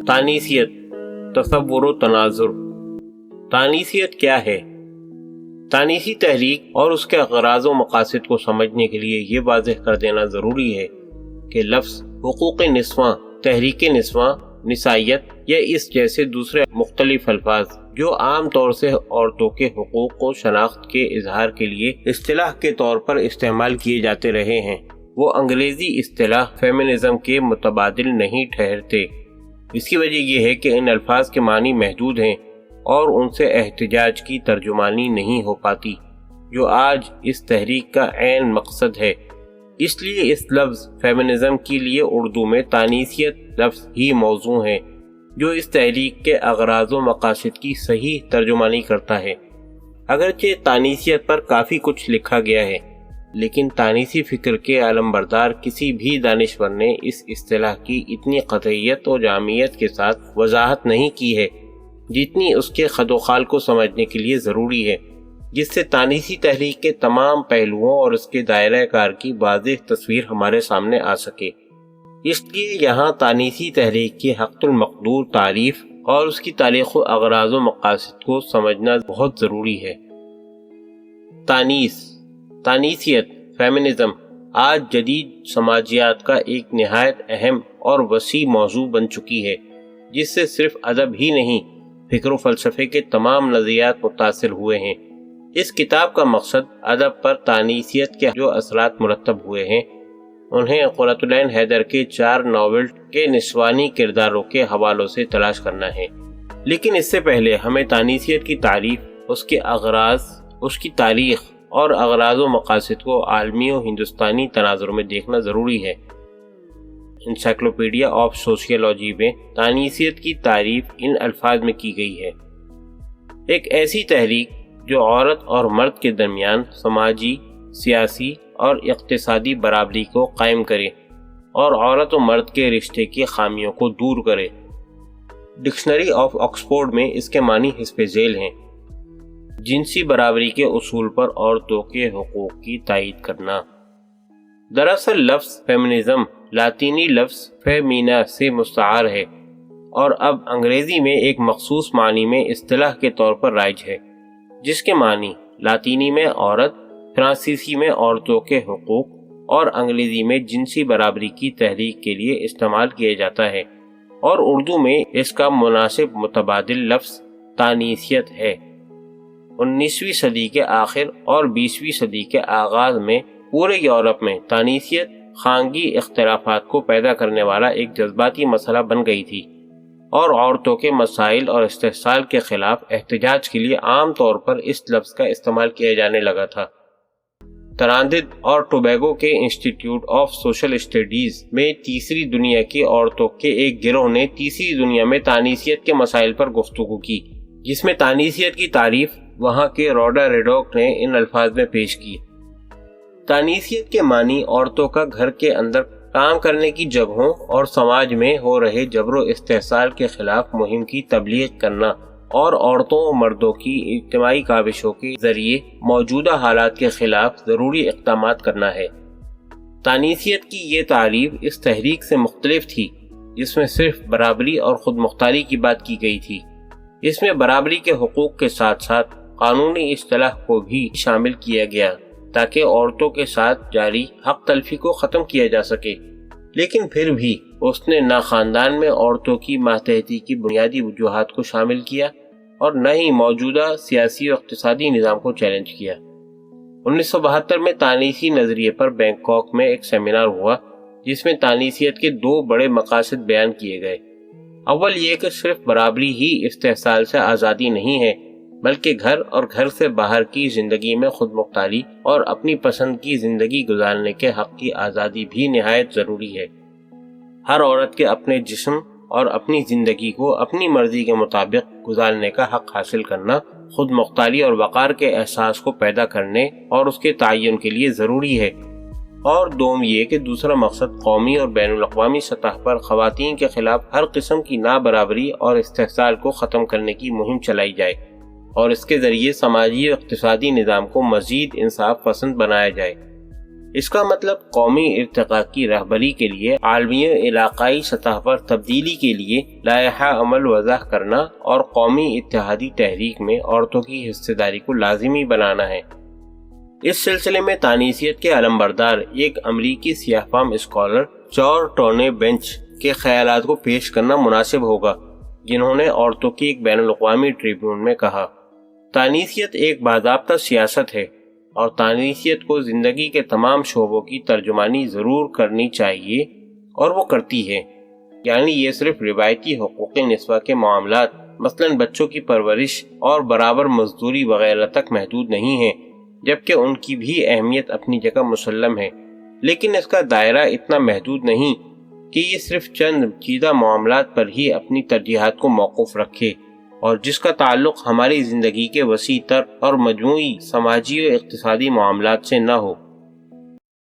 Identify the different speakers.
Speaker 1: تانیثیت، تصور و تناظر۔ تانیثیت کیا ہے؟ تانیثی تحریک اور اس کے اغراض و مقاصد کو سمجھنے کے لیے یہ واضح کر دینا ضروری ہے کہ لفظ حقوق نسواں، تحریک نسواں، نسائیت یا اس جیسے دوسرے مختلف الفاظ جو عام طور سے عورتوں کے حقوق کو شناخت کے اظہار کے لیے اصطلاح کے طور پر استعمال کیے جاتے رہے ہیں، وہ انگریزی اصطلاح فیمنزم کے متبادل نہیں ٹھہرتے۔ اس کی وجہ یہ ہے کہ ان الفاظ کے معنی محدود ہیں اور ان سے احتجاج کی ترجمانی نہیں ہو پاتی، جو آج اس تحریک کا عین مقصد ہے۔ اس لیے اس لفظ فیمنزم کے لیے اردو میں تانیثیت لفظ ہی موزوں ہے، جو اس تحریک کے اغراض و مقاصد کی صحیح ترجمانی کرتا ہے۔ اگرچہ تانیثیت پر کافی کچھ لکھا گیا ہے، لیکن تانیثی فکر کے علمبردار کسی بھی دانشور نے اس اصطلاح کی اتنی قطعیت و جامعیت کے ساتھ وضاحت نہیں کی ہے جتنی اس کے خد و خال کو سمجھنے کے لیے ضروری ہے، جس سے تانیثی تحریک کے تمام پہلوؤں اور اس کے دائرہ کار کی واضح تصویر ہمارے سامنے آ سکے۔ اس لیے یہاں تانیثی تحریک کی حق المقدور تعریف اور اس کی تاریخ و اغراض و مقاصد کو سمجھنا بہت ضروری ہے۔ تانیثیت، فیمنزم آج جدید سماجیات کا ایک نہایت اہم اور وسیع موضوع بن چکی ہے، جس سے صرف ادب ہی نہیں، فکر و فلسفے کے تمام نظریات متاثر ہوئے ہیں۔ اس کتاب کا مقصد ادب پر تانیثیت کے جو اثرات مرتب ہوئے ہیں انہیں قرۃ العین حیدر کے 4 ناول کے نسوانی کرداروں کے حوالوں سے تلاش کرنا ہے۔ لیکن اس سے پہلے ہمیں تانیثیت کی تعریف، اس کے اغراض، اس کی تاریخ اور اغراض و مقاصد کو عالمی و ہندوستانی تناظر میں دیکھنا ضروری ہے۔ انسائکلوپیڈیا آف سوشیولوجی میں تانیثیت کی تعریف ان الفاظ میں کی گئی ہے: ایک ایسی تحریک جو عورت اور مرد کے درمیان سماجی، سیاسی اور اقتصادی برابری کو قائم کرے اور عورت و مرد کے رشتے کی خامیوں کو دور کرے۔ ڈکشنری آف آکسفورڈ میں اس کے معنی حسب ذیل ہیں: جنسی برابری کے اصول پر عورتوں کے حقوق کی تائید کرنا۔ دراصل لفظ فیمنزم لاطینی لفظ فیمینا سے مستعار ہے اور اب انگریزی میں ایک مخصوص معنی میں اصطلاح کے طور پر رائج ہے، جس کے معنی لاطینی میں عورت، فرانسیسی میں عورتوں کے حقوق اور انگریزی میں جنسی برابری کی تحریک کے لیے استعمال کیا جاتا ہے، اور اردو میں اس کا مناسب متبادل لفظ تانیثیت ہے۔ 19ویں صدی کے آخر اور 20ویں صدی کے آغاز میں پورے یورپ میں تانیثیت خانگی اختلافات کو پیدا کرنے والا ایک جذباتی مسئلہ بن گئی تھی، اور عورتوں کے مسائل اور استحصال کے خلاف احتجاج کے لیے عام طور پر اس لفظ کا استعمال کیا جانے لگا تھا۔ تراندد اور ٹوبیگو کے انسٹیٹیوٹ آف سوشل اسٹڈیز میں تیسری دنیا کی عورتوں کے ایک گروہ نے تیسری دنیا میں تانیثیت کے مسائل پر گفتگو کی، جس میں تانیثیت کی تعریف وہاں کے روڈا ریڈوک نے ان الفاظ میں پیش کی: تانیثیت کے معنی عورتوں کا گھر کے اندر کام کرنے کی جگہوں اور سماج میں ہو رہے جبر و استحصال کے خلاف مہم کی تبلیغ کرنا اور عورتوں و مردوں کی اجتماعی کاوشوں کے ذریعے موجودہ حالات کے خلاف ضروری اقدامات کرنا ہے۔ تانیثیت کی یہ تعریف اس تحریک سے مختلف تھی جس میں صرف برابری اور خود مختاری کی بات کی گئی تھی۔ اس میں برابری کے حقوق کے ساتھ ساتھ قانونی اصطلاح کو بھی شامل کیا گیا تاکہ عورتوں کے ساتھ جاری حق تلفی کو ختم کیا جا سکے، لیکن پھر بھی اس نے نہ خاندان میں عورتوں کی ماتحتی کی بنیادی وجوہات کو شامل کیا اور نہ ہی موجودہ سیاسی و اقتصادی نظام کو چیلنج کیا۔ 1972 میں تانیثی نظریے پر بینکاک میں ایک سیمینار ہوا جس میں تانیثیت کے 2 بڑے مقاصد بیان کیے گئے۔ اول یہ کہ صرف برابری ہی استحصال سے آزادی نہیں ہے، بلکہ گھر اور گھر سے باہر کی زندگی میں خود مختاری اور اپنی پسند کی زندگی گزارنے کے حق کی آزادی بھی نہایت ضروری ہے۔ ہر عورت کے اپنے جسم اور اپنی زندگی کو اپنی مرضی کے مطابق گزارنے کا حق حاصل کرنا خود مختاری اور وقار کے احساس کو پیدا کرنے اور اس کے تعین کے لیے ضروری ہے۔ اور دوم یہ کہ دوسرا مقصد قومی اور بین الاقوامی سطح پر خواتین کے خلاف ہر قسم کی نابرابری اور استحصال کو ختم کرنے کی مہم چلائی جائے اور اس کے ذریعے سماجی و اقتصادی نظام کو مزید انصاف پسند بنایا جائے۔ اس کا مطلب قومی ارتقاء کی رہبری کے لیے عالمی و علاقائی سطح پر تبدیلی کے لیے لائحہ عمل وضع کرنا اور قومی اتحادی تحریک میں عورتوں کی حصہ داری کو لازمی بنانا ہے۔ اس سلسلے میں تانیثیت کے علمبردار ایک امریکی سیاہ فام اسکالر چور ٹونے بینچ کے خیالات کو پیش کرنا مناسب ہوگا، جنہوں نے عورتوں کی ایک بین الاقوامی ٹریبیون میں کہا، تانیثیت ایک باضابطہ سیاست ہے اور تانیثیت کو زندگی کے تمام شعبوں کی ترجمانی ضرور کرنی چاہیے اور وہ کرتی ہے۔ یعنی یہ صرف روایتی حقوق نسواں کے معاملات مثلاً بچوں کی پرورش اور برابر مزدوری وغیرہ تک محدود نہیں ہیں، جبکہ ان کی بھی اہمیت اپنی جگہ مسلم ہے، لیکن اس کا دائرہ اتنا محدود نہیں کہ یہ صرف چند چیدہ معاملات پر ہی اپنی ترجیحات کو موقوف رکھے اور جس کا تعلق ہماری زندگی کے وسیع تر اور مجموعی سماجی و اقتصادی معاملات سے نہ ہو۔